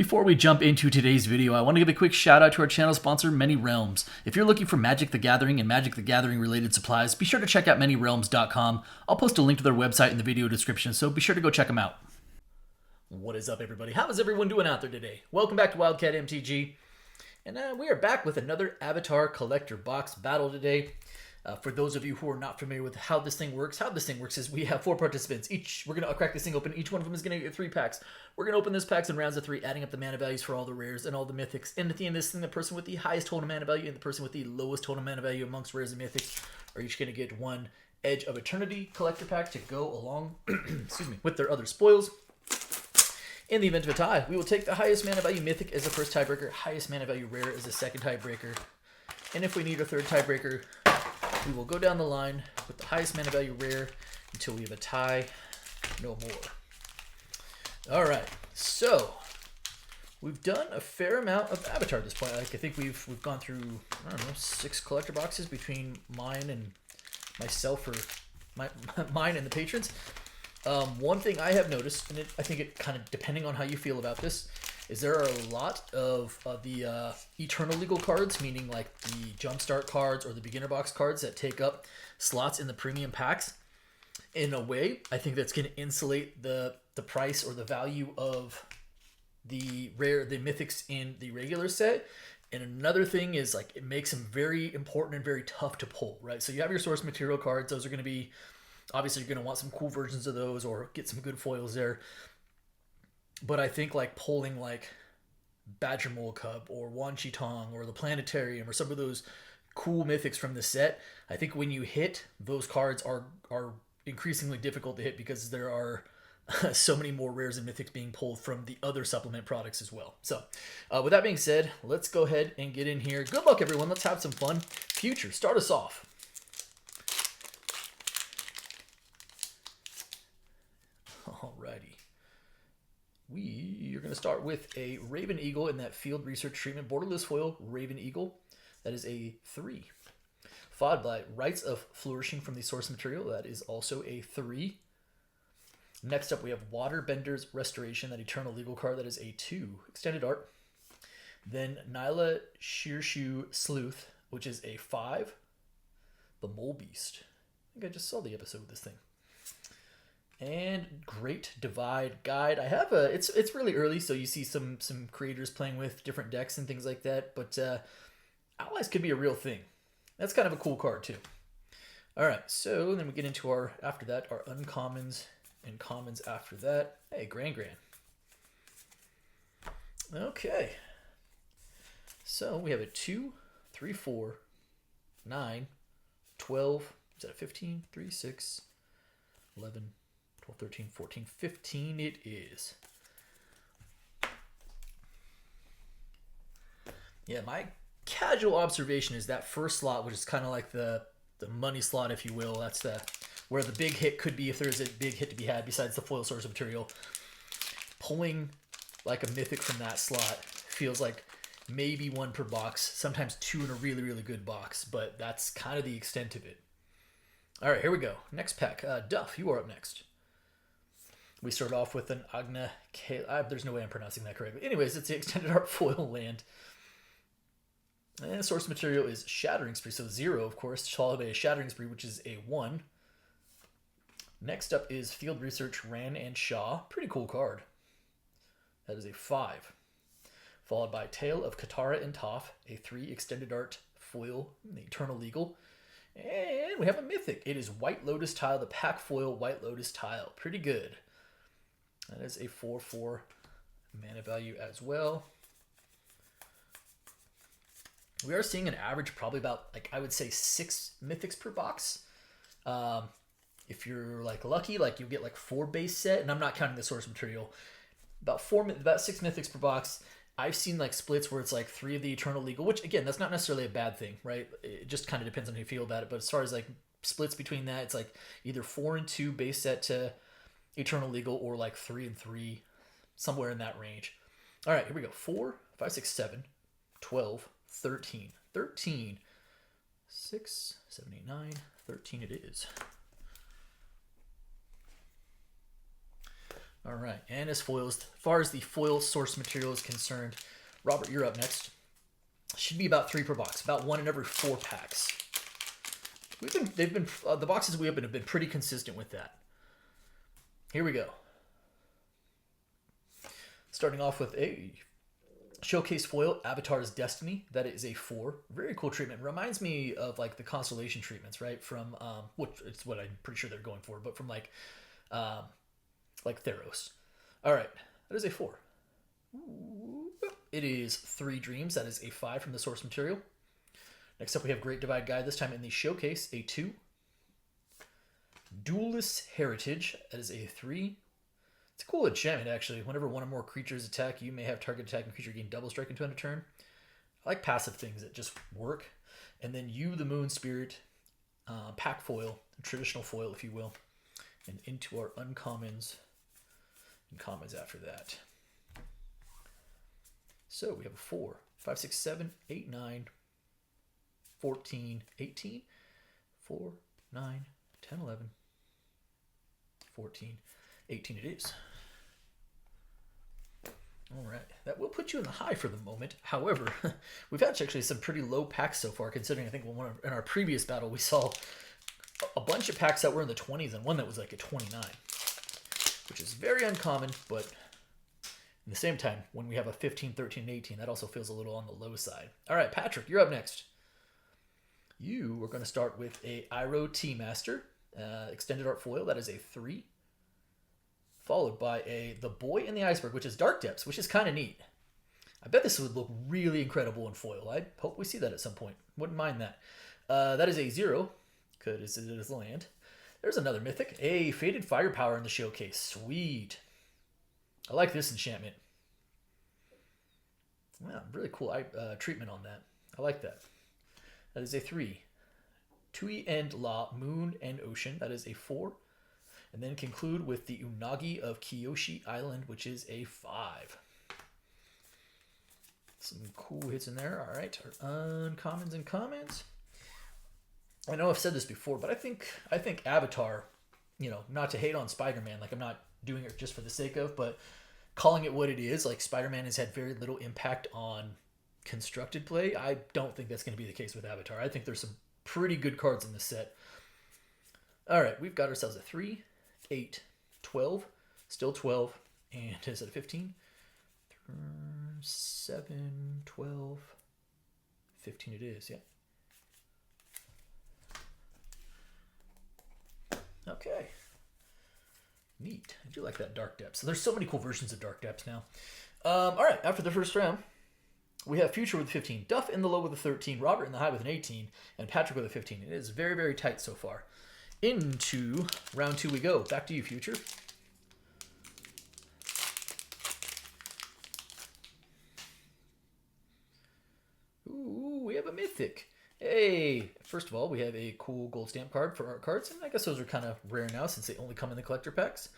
Before we jump into today's video, I want to give a quick shout out to our channel sponsor, Many Realms. If you're looking for Magic the Gathering and Magic the Gathering related supplies, be sure to check out ManyRealms.com. I'll post a link to their website in the video description, so be sure to go check them out. What is up, everybody? How is everyone doing out there today? Welcome back to Wildcat MTG, and we are back with another Avatar Collector Box battle today. For those of you who are not familiar with how this thing works is we have 4 participants. We're going to crack this thing open. Each one of them is going to get 3 packs. We're going to open this packs in rounds of 3, adding up the mana values for all the rares and all the mythics. And at the end of this thing, the person with the highest total mana value and the person with the lowest total mana value amongst rares and mythics are each going to get one Edge of Eternity collector pack to go along excuse me, with their other spoils. In the event of a tie, we will take the highest mana value mythic as the first tiebreaker, highest mana value rare as the second tiebreaker. And if we need a third tiebreaker, we will go down the line with the highest mana value rare until we have a tie, no more. All right, so we've done a fair amount of Avatar at this point. Like, I think we've gone through, I don't know, 6 collector boxes between mine and myself, or mine and the patrons. One thing I have noticed, and I think it kind of depending on how you feel about this, is there are a lot of the Eternal Legal cards, meaning like the Jumpstart cards or the Beginner Box cards that take up slots in the premium packs. In a way, I think that's going to insulate the price or the value of the mythics in the regular set. And another thing is, like, it makes them very important and very tough to pull, right? So you have your source material cards. Those are going to be, obviously, you're going to want some cool versions of those or get some good foils there. But I think like pulling like Badger Mole Cub or Wan Chi Tong or the Planetarium or some of those cool mythics from the set, I think when you hit, those cards are increasingly difficult to hit because there are so many more rares and mythics being pulled from the other supplement products as well. So with that being said, let's go ahead and get in here. Good luck, everyone. Let's have some fun. Future, start us off. Alrighty. We are going to start with a Raven Eagle in that Field Research Treatment borderless foil Raven Eagle. That is a 3. Followed by Rites of Flourishing from the source material. That is also a 3. Next up, we have Waterbender's Restoration, that Eternal Legal card. That is a 2. Extended art. Then Nyla Shearshoe Sleuth, which is a 5. The Mole Beast. I think I just saw the episode of this thing. And Great Divide Guide. I have it's really early, so you see some creators playing with different decks and things like that, but allies could be a real thing. That's kind of a cool card too. All right, so then we get into our uncommons and commons after that. Hey, Gran. Okay. So we have a 2, 3, 4, 9, 12, is that a 15? 3, 6, 11, 12, 13, 14, 15 it is. Yeah, my casual observation is that first slot, which is kind of like the money slot, if you will. That's where the big hit could be if there's a big hit to be had besides the foil source of material. Pulling like a mythic from that slot feels like maybe 1 per box, sometimes 2 in a really, really good box, but that's kind of the extent of it. All right, here we go. Next pack. Duff, you are up next. We start off with an Agna there's no way I'm pronouncing that correctly. Anyways, it's the extended art foil land. And the source material is Shattering Spree, so 0, of course, followed by a Shattering Spree, which is a 1. Next up is Field Research Ran and Shaw. Pretty cool card. That is a 5. Followed by Tale of Katara and Toph, a 3 extended art foil, the Eternal Legal. And we have a mythic. It is White Lotus Tile, the pack foil White Lotus Tile. Pretty good. That is a 4/4 mana value as well. We are seeing an average probably about, like, I would say 6 mythics per box. If you're like lucky, like you get like 4 base set, and I'm not counting the source material. About 6 mythics per box. I've seen like splits where it's like 3 of the Eternal Legal, which again, that's not necessarily a bad thing, right? It just kind of depends on how you feel about it. But as far as like splits between that, it's like either 4 and 2 base set to Eternal Legal or like 3 and 3, somewhere in that range. All right, here we go. 4, 5, 6, 7, 12, 13. 13. 6, 7, 8, 9, 13 it is. All right. And as far as the foil source material is concerned, Robert, you're up next. Should be about 3 per box, about 1 in every 4 packs. The boxes we opened have been pretty consistent with that. Here we go. Starting off with a showcase foil, Avatar's Destiny. That is a 4. Very cool treatment. Reminds me of like the constellation treatments, right? From which it's what I'm pretty sure they're going for, but from like Theros. All right, that is a 4. It is 3 Dreams. That is a 5 from the source material. Next up, we have Great Divide Guide, this time in the showcase, a 2. Duelist Heritage. That is a 3. It's a cool enchantment, actually. Whenever one or more creatures attack, you may have target attacking creature gain double strike into end of turn. I like passive things that just work. And then you, the Moon Spirit, pack foil, traditional foil, if you will. And into our uncommons and commons after that. So we have a 4, 5, 6, 7, 8, 9, 14, 18, 4, 9, 10, 11, 14, 18 it is. All right, that will put you in the high for the moment. However, we've had actually some pretty low packs so far, considering I think in our previous battle we saw a bunch of packs that were in the 20s and one that was like a 29, which is very uncommon, but at the same time, when we have a 15, 13, and 18, that also feels a little on the low side. All right, Patrick, you're up next. You are going to start with a Iroh Tea-Master, extended art foil. That is a 3. Followed by The Boy in the Iceberg, which is Dark Depths, which is kind of neat. I bet this would look really incredible in foil. I hope we see that at some point. Wouldn't mind that. That is a 0, because it is land. There's another mythic. A Faded Firepower in the showcase. Sweet. I like this enchantment. Wow, really cool treatment on that. I like that. That is a 3. Tui and La, Moon and Ocean. That is a 4. And then conclude with the Unagi of Kyoshi Island, which is a 5. Some cool hits in there. All right, our uncommons and comments. I know I've said this before, but I think Avatar, not to hate on Spider-Man, like I'm not doing it just for the sake of, but calling it what it is, like Spider-Man has had very little impact on constructed play. I don't think that's going to be the case with Avatar. I think there's some pretty good cards in this set. All right, we've got ourselves a 3, 8, 12, still 12, and is it a 15? 7, 12, 15 it is, yeah. Okay. Neat. I do like that Dark Depths. So there's so many cool versions of Dark Depths now. All right, after the first round, we have Future with 15, Duff in the low with a 13, Robert in the high with an 18, and Patrick with a 15. It is very, very tight so far. Into round 2 we go. Back to you, Future. Ooh, we have a mythic. Hey, first of all, we have a cool gold stamp card for art cards, and I guess those are kind of rare now since they only come in the collector packs.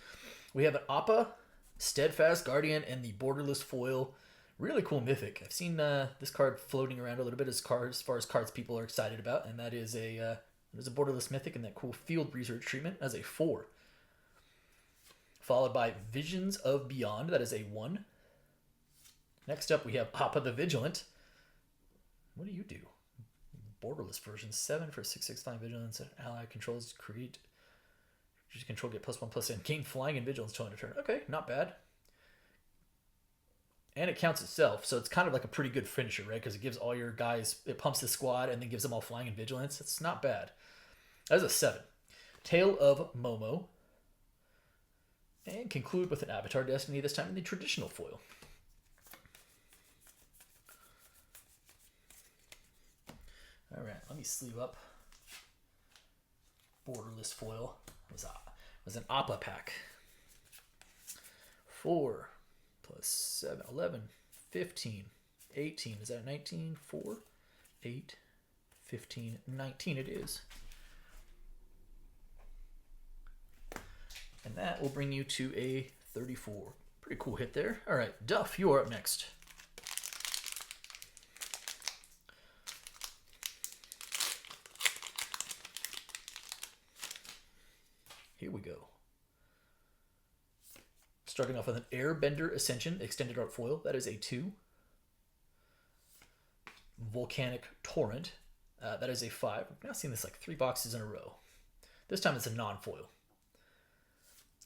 We have an Appa, Steadfast Guardian, and the Borderless Foil. Really cool mythic. I've seen this card floating around a little bit as far as cards people are excited about, and that is a Borderless mythic and that cool field research treatment as a 4. Followed by Visions of Beyond. That is a 1. Next up, we have Appa the Vigilant. What do you do? Borderless version. 7 for 6/6 vigilance. Ally controls create. Just control get +1/+, gain flying and vigilance till end of turn. Okay, not bad. And it counts itself, so it's kind of like a pretty good finisher, right? Because it gives all your guys, it pumps the squad and then gives them all flying and vigilance. It's not bad. That is a 7. Tale of Momo. And conclude with an Avatar Destiny, this time in the traditional foil. All right, let me sleeve up Borderless foil. It was an Appa pack. 4 plus 7, 11, 15, 18. Is that 19? 4, 8, 15, 19 it is. And that will bring you to a 34. Pretty cool hit there. All right, Duff, you are up next. Here we go. Starting off with an Airbender Ascension Extended Art Foil. That is a 2. Volcanic Torrent. That is a 5. I've now seen this like 3 boxes in a row. This time it's a non-foil.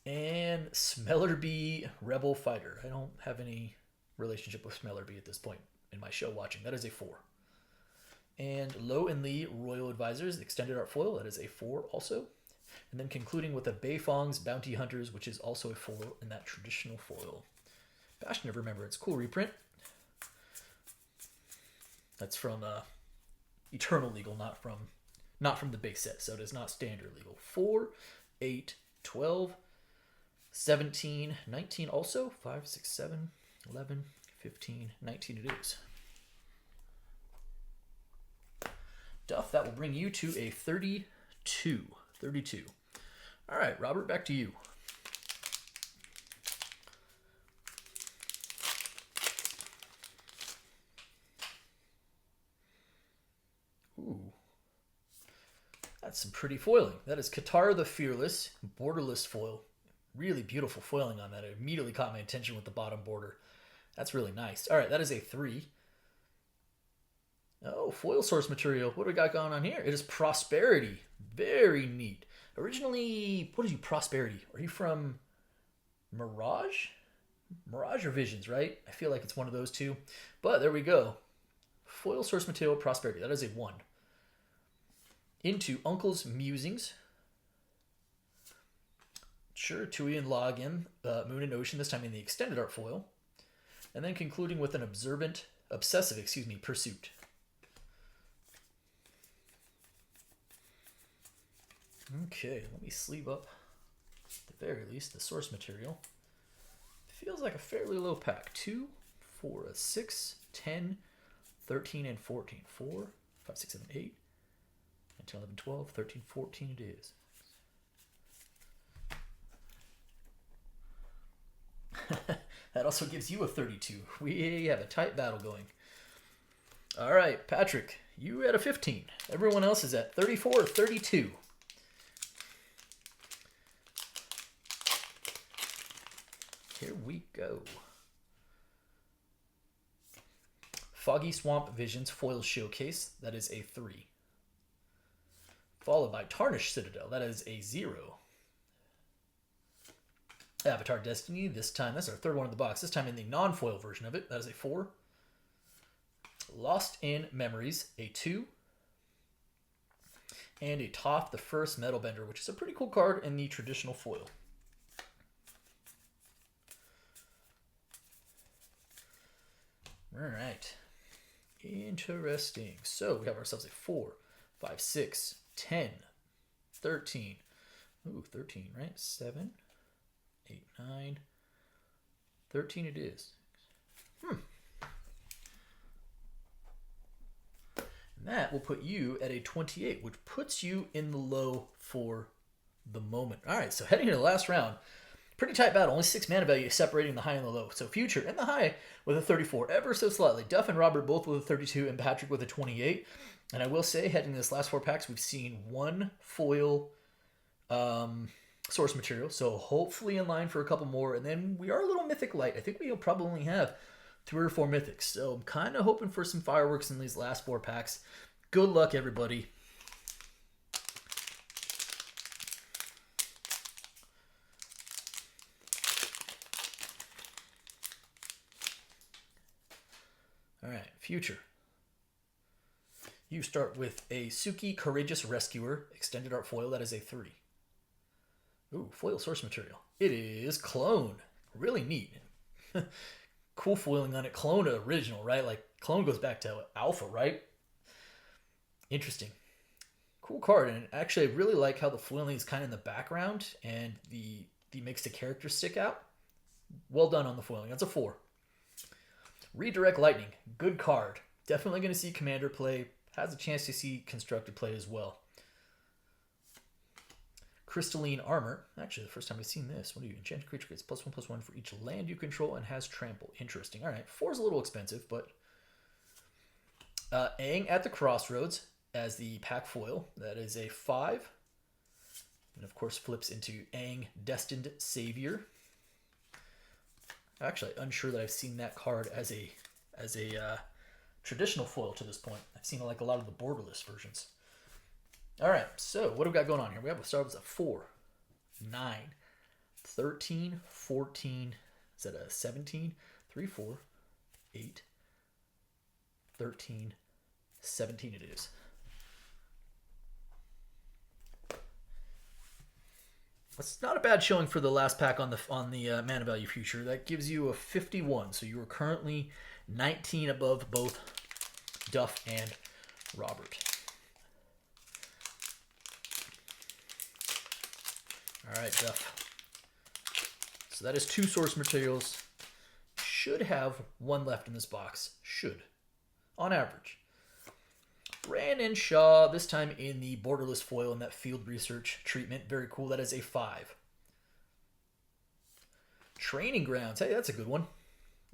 And Smellerbee Rebel Fighter. I don't have any relationship with Smellerbee at this point in my show watching. That is a 4. And Low and Lee Royal Advisors Extended Art Foil. That is a 4 also. And then concluding with a Beifong's Bounty Hunters, which is also a 4 in that traditional foil. Bastion of Remembrance. Cool reprint. That's from Eternal Legal, not from the base set, so it is not standard legal. 4, 8, 12, 17, 19 also. 5, 6, 7, 11, 15, 19 it is. Duff, that will bring you to a 32. 32. All right, Robert, back to you. Ooh. That's some pretty foiling. That is Katara the Fearless, borderless foil. Really beautiful foiling on that. It immediately caught my attention with the bottom border. That's really nice. All right, that is a 3. Oh, foil source material. What do we got going on here? It is Prosperity. Very neat. Originally, what is you, Prosperity? Are you from Mirage? Mirage or Visions, right? I feel like it's one of those two. But there we go. Foil source material, Prosperity. That is a 1. Into Uncle's Musings. Sure, Tui and Login, Moon and Ocean, this time in the extended art foil. And then concluding with an obsessive Pursuit. Okay, let me sleeve up, at the very least, the source material. Feels like a fairly low pack. 2, 4, 6, 10, 13, and 14. 4, 5, 6, 7, 8, 10, 11, 12, 13, 14 it is. That also gives you a 32. We have a tight battle going. All right, Patrick, you at a 15. Everyone else is at 34, 32. Here we go. Foggy Swamp Visions Foil Showcase. That is a 3. Followed by Tarnished Citadel. That is a 0. Avatar Destiny. This time, that's our third one in the box. This time in the non-foil version of it. That is a 4. Lost in Memories. A 2. And a Toph the First Metal Bender, which is a pretty cool card in the traditional foil. All right. Interesting. So we have ourselves a 4, 5, 6, 10, 13. Ooh, 13, right? 7, 8, 9, 13 it is. And that will put you at a 28, which puts you in the low for the moment. All right, so heading into the last round. Pretty tight battle, only 6 mana value separating the high and the low. So Future in the high with a 34, ever so slightly. Duff and Robert both with a 32, and Patrick with a 28. And I will say, heading to this last 4 packs, we've seen 1 foil source material. So hopefully in line for a couple more. And then we are a little mythic light. I think we'll probably only have 3 or 4 mythics. So I'm kind of hoping for some fireworks in these last 4 packs. Good luck, everybody. All right, Future. You start with a Suki Courageous Rescuer Extended Art Foil. That is a 3. Ooh, foil source material. It is Clone. Really neat. Cool foiling on it. Clone to original, right? Like, Clone goes back to Alpha, right? Interesting. Cool card. And actually, I really like how the foiling is kind of in the background and the makes the characters stick out. Well done on the foiling. That's a 4. Redirect Lightning, good card. Definitely going to see Commander play. Has a chance to see Constructed play as well. Crystalline Armor. Actually, the first time I've seen this. What do you? Enchanted creature gets +1/+1 for each land you control and has trample. Interesting. All right, 4 is a little expensive, but Aang at the Crossroads as the pack foil. That is a 5. And of course flips into Aang Destined Savior. Actually, unsure that I've seen that card as a traditional foil to this point. I've seen like a lot of the borderless versions. All right, so what do we got going on here? We have a start with a 4, 9, 13, 14. Is that a 17? 3, 4, 8, 13, 17 it is. That's not a bad showing for the last pack on the mana value future. That gives you a 51. So you are currently 19 above both Duff and Robert. All right, Duff. So that is 2 source materials. Should have 1 left in this box. Should, on average. Ran Shaw, this time in the borderless foil in that field research treatment. Very cool. That is a 5. Training Grounds. Hey, that's a good one.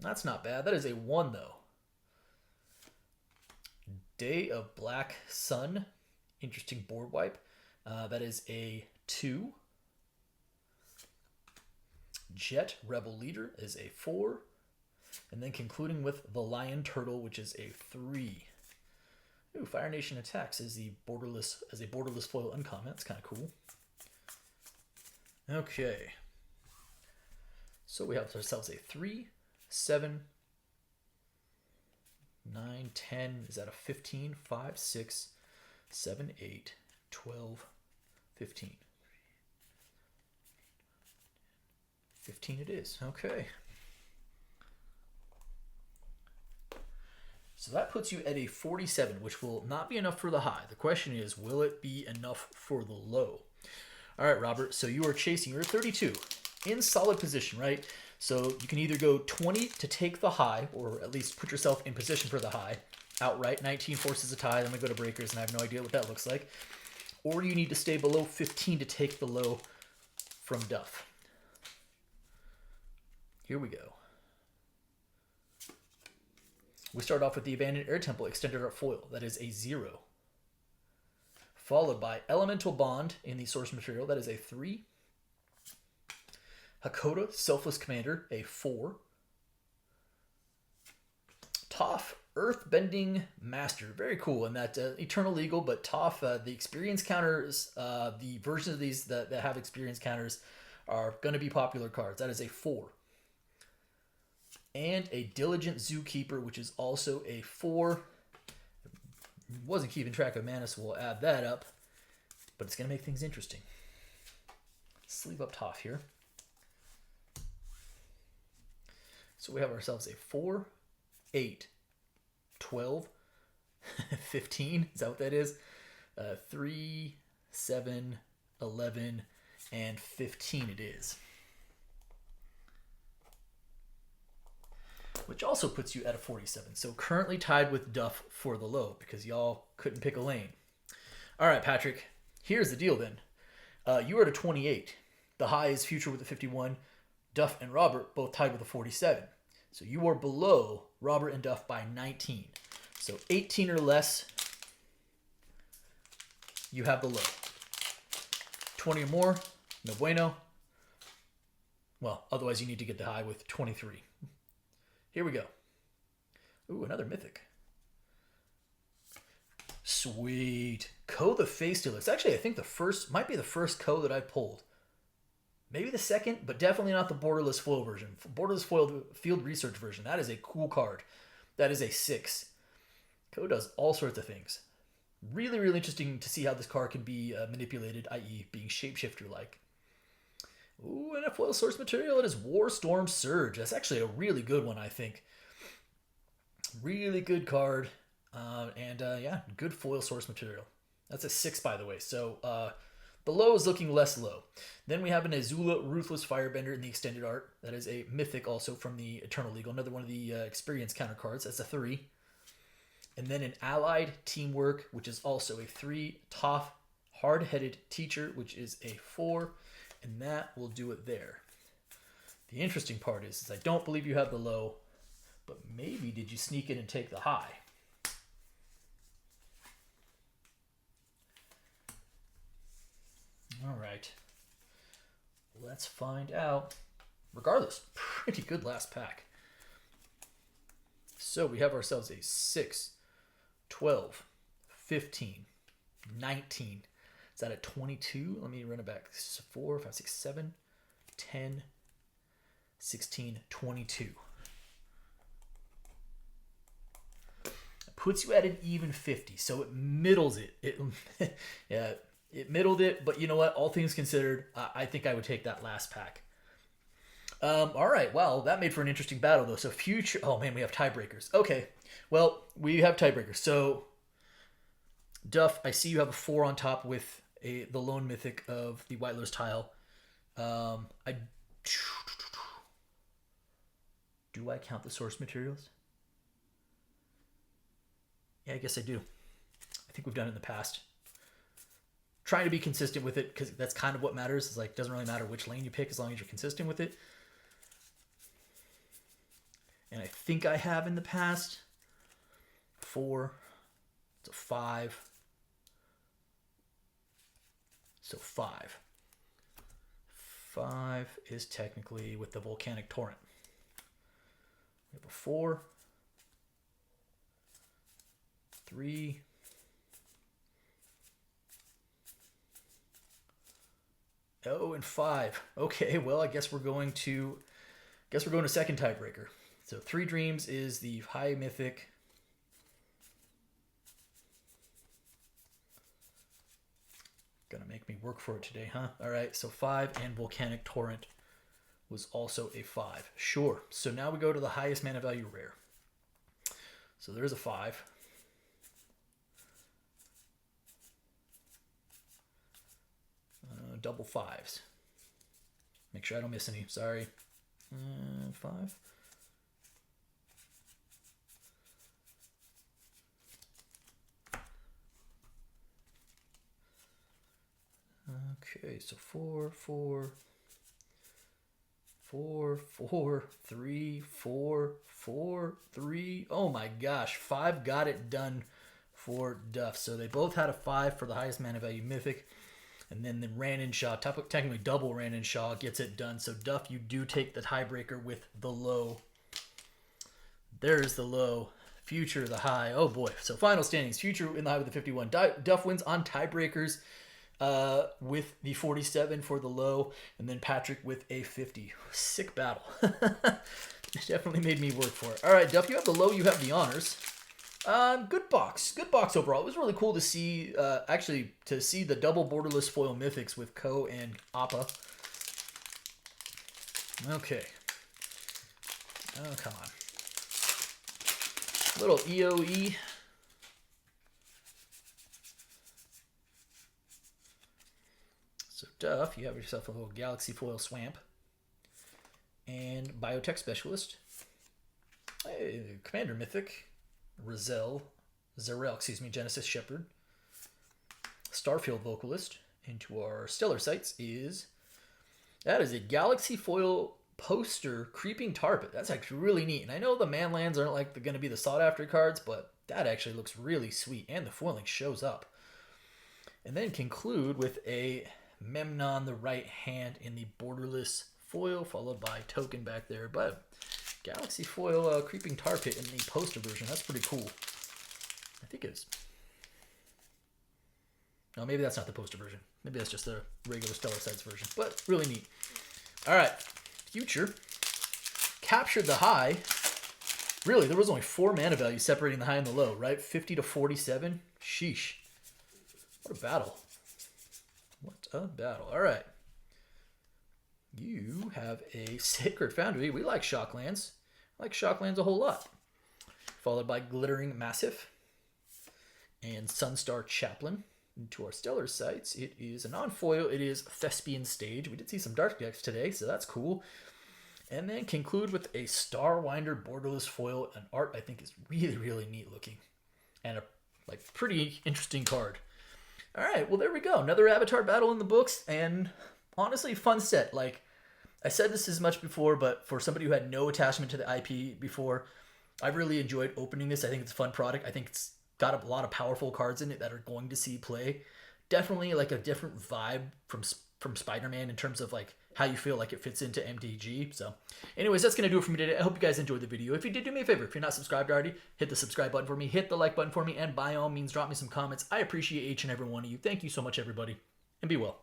That's not bad. That is a 1, though. Day of Black Sun. Interesting board wipe. That is a 2. Jet Rebel Leader is a 4. And then concluding with the Lion Turtle, which is a 3. Ooh, Fire Nation Attacks is a borderless foil uncommon. That's kind of cool. Okay. So we have ourselves a 3, 7, 9, 10. Is that a 15? 5, 6, 7, 8, 12, 15. 15 it is. Okay. So that puts you at a 47, which will not be enough for the high. The question is, will it be enough for the low? All right, Robert, so you are chasing. You're at 32. In solid position, right? So you can either go 20 to take the high, or at least put yourself in position for the high outright. 19 forces a tie, then we go to breakers, and I have no idea what that looks like. Or you need to stay below 15 to take the low from Duff. Here we go. We start off with the Abandoned Air Temple Extended Art Foil. That is a 0. Followed by Elemental Bond in the source material. That is a 3. Hakoda Selfless Commander, a 4. Toph Earthbending Master. Very cool. And that Eternal Legal, but Toph, the experience counters, the versions of these that have experience counters are going to be popular cards. That is a 4. And a Diligent Zookeeper, which is also a 4. Wasn't keeping track of mana, so we'll add that up. But it's going to make things interesting. Sleeve up Toph here. So we have ourselves a 4, 8, 12, 15. Is that what that is? 3, 7, 11, and 15 it is. Which also puts you at a 47. So currently tied with Duff for the low because y'all couldn't pick a lane. All right, Patrick, here's the deal then. You are at a 28. The high is Future with a 51. Duff and Robert both tied with a 47. So you are below Robert and Duff by 19. So 18 or less, you have the low. 20 or more, no bueno. Well, otherwise you need to get the high with 23. Here we go. Ooh, another mythic. Sweet. Ko the Face Stealer. It's actually, I think might be the first Ko that I pulled. Maybe the second, but definitely not the borderless foil version. Borderless foil field research version. That is a cool card. That is a 6. Ko does all sorts of things. Really, really interesting to see how this card can be manipulated, i.e. being shapeshifter-like. Ooh, and a foil source material. It is Warstorm Surge. That's actually a really good one, I think. Really good card. Yeah, good foil source material. That's a 6, by the way. So the low is looking less low. Then we have an Azula Ruthless Firebender in the extended art. That is a mythic also from the Eternal Legal. Another one of the experience counter cards. That's a 3. And then an Allied Teamwork, which is also a 3. Toph Hard-Headed Teacher, which is a 4. And that will do it there. The interesting part is I don't believe you have the low, but maybe did you sneak in and take the high? All right. Let's find out. Regardless, pretty good last pack. So we have ourselves a 6, 12, 15, 19. Is that a 22? Let me run it back. 4, 5, 6, 7, 10, 16, 22. Puts you at an even 50, so it middles it. Yeah, it middled it, but you know what? All things considered, I think I would take that last pack. All right, well, that made for an interesting battle, though. So future... Oh, man, we have tiebreakers. Okay, well, we have tiebreakers. So, Duff, I see you have a 4 on top with the lone mythic of the White Lotus tile. Do I count the source materials? Yeah, I guess I do. I think we've done it in the past. Trying to be consistent with it, because that's kind of what matters. It's like, it doesn't really matter which lane you pick as long as you're consistent with it. And I think I have in the past 4. It's a 5. So 5. 5 is technically with the volcanic torrent. We have a 4. 3. Oh, and 5. Okay, well, I guess we're going to second tiebreaker. So 3 Dreams is the high mythic. Gonna make me work for it today, huh? All right, so 5 and Volcanic Torrent was also a 5. Sure. So now we go to the highest mana value rare. So there's a 5. Double 5s. Make sure I don't miss any. Sorry. 5. Okay, so 4, 4, 4, 4, 3, 4, 4, 3. Oh my gosh, 5 got it done for Duff. So they both had a 5 for the highest mana value mythic. And then the Ranon-Shaw, technically double Ranon-Shaw, gets it done. So Duff, you do take the tiebreaker with the low. There's the low. Future, the high. Oh boy. So final standings. Future in the high with the 51. Duff wins on tiebreakers with the 47 for the low. And then Patrick with a 50. Sick battle. It definitely made me work for it. All right, Duff, you have the low. You have the honors. Good box overall. It was really cool to see, actually, to see the double borderless foil mythics with Ko and Appa. Okay. Oh, come on. Little EOE. So, Duff, you have yourself a little Galaxy Foil Swamp. And Biotech Specialist. Hey, Commander Mythic. Zarel, Genesis Shepherd. Starfield Vocalist. Into our stellar sites that is a Galaxy Foil poster Creeping Tarpit. That's actually really neat. And I know the manlands aren't like going to be the sought after cards, but that actually looks really sweet. And the foiling shows up. And then conclude with a Memnon the Right Hand in the borderless foil, followed by token back there. But Galaxy Foil Creeping Tarpit in the poster version. That's pretty cool. I think it's... No, maybe that's not the poster version. Maybe that's just the regular Stellar Sites version. But really neat. All right. Future. Captured the high. Really, there was only 4 mana values separating the high and the low, right? 50 to 47. Sheesh. What a battle. What a battle. All right. You have a Sacred Foundry. We like Shocklands. I like Shocklands a whole lot. Followed by Glittering Massif and Sunstar Chaplain. Into our stellar sites, it is a non-foil. It is Thespian Stage. We did see some dark decks today, so that's cool. And then conclude with a Starwinder borderless foil. An art I think is really, really neat looking. And a pretty interesting card. All right, well, there we go. Another Avatar battle in the books. And honestly, fun set. Like, I said this as much before, but for somebody who had no attachment to the IP before, I really enjoyed opening this. I think it's a fun product. I think it's got a lot of powerful cards in it that are going to see play. Definitely like a different vibe from from Spider-Man in terms of like how you feel like it fits into MTG. So anyways, that's going to do it for me today. I hope you guys enjoyed the video. If you did, do me a favor. If you're not subscribed already, hit the subscribe button for me, hit the like button for me, and by all means, drop me some comments. I appreciate each and every one of you. Thank you so much, everybody, and be well.